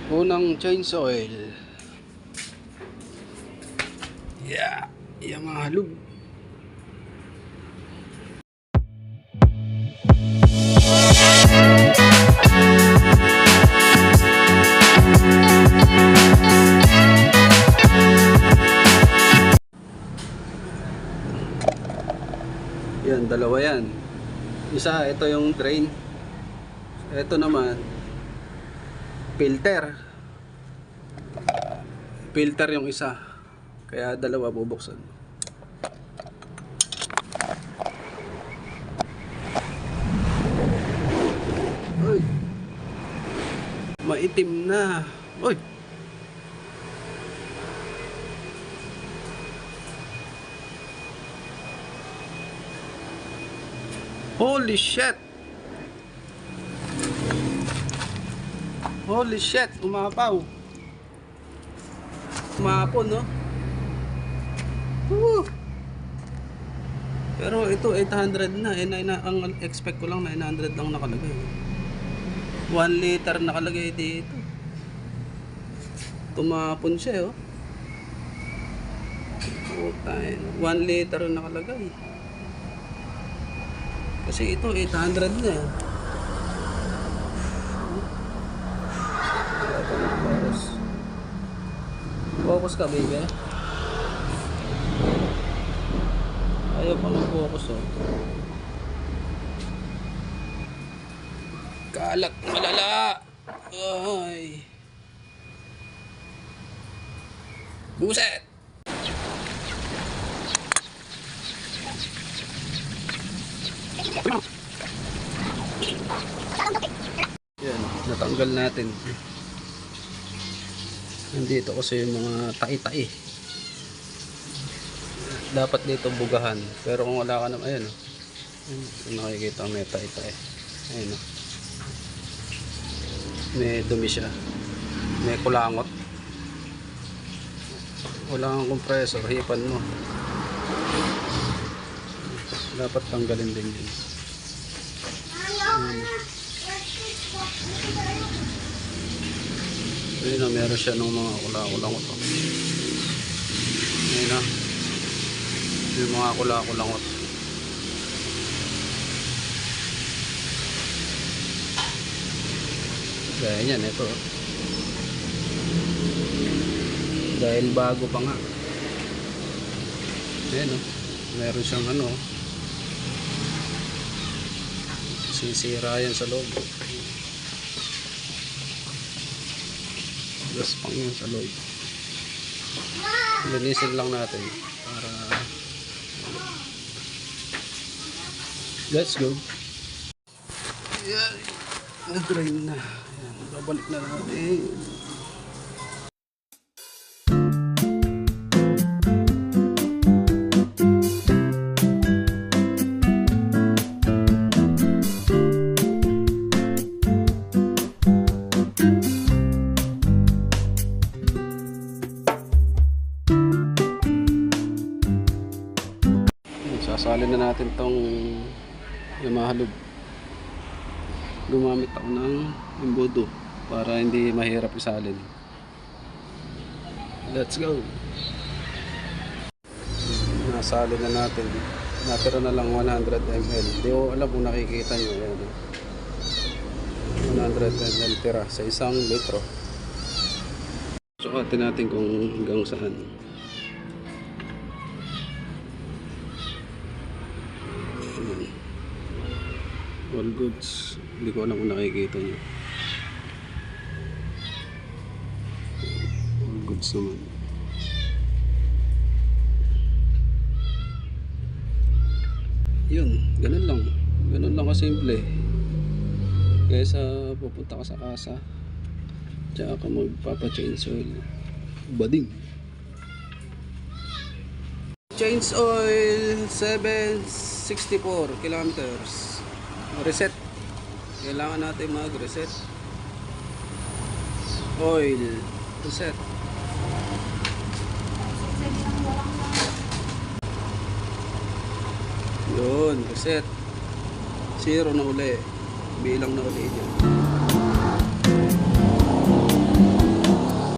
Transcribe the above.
Unang change oil. Yeah, yung mga halog. Yan, dalawa yan. Isa, ito yung drain. Ito naman, filter. Filter yung isa. Kaya dalawa bubuksan. Uy. Maitim na. Uy. Holy shit. Holy shit, umapaw. Umapon, no? Woo! Pero ito 800 na. Ang expect ko lang 900 lang nakalagay. 1 liter nakalagay dito. Tumapon siya, oh. 1 liter nakalagay. Kasi ito 800 na. Focus ka, baby. Ayaw pa mag-focus, oh. Kalat malala. Ay. Buset. Yan, natanggal natin. Nandito kasi yung mga tai-tai. Dapat dito bugahan. Pero kung wala ka naman, ayan, oh. Nakikita may tai-tai. Ayan, oh. May dumi siya. May kulangot. Wala kang compressor, hipan mo. Dapat tanggalin din yun. Ayun na, meron siya ng mga kula-kulangot. Ayun na. Yung mga kula-kulangot. Gaya yan, ito. Dahil bago pa nga. Ayun, oh. Meron siyang ano. Sisira yan sa loob. Gaspang yun sa loob. Linisin lang natin para let's go. Yan, nag-drain na. Yan, babalik na natin. Sasalin na natin tong mahalog. Gumamit ako ng embudo para hindi mahirap isalin. Let's go. Nasalin na natin. Natira na lang 100 ml. Hindi ko alam kung nakikita nyo. Ayan. 100 ml tira sa 1 litro. Sukatin natin kung hanggang saan. All goods. Hindi ko alam kung nakikita nyo. All goods naman. Yun, ganun lang. Ganun lang kasimple. Kaysa pupunta ka sa kasa, tsaka ka magpapa-change oil. Bading. Change oil 764 kilometers. Reset. Kailangan natin mag-reset. Oil. Reset. Yun. Reset. 0 na uli. Bilang na uli dyan.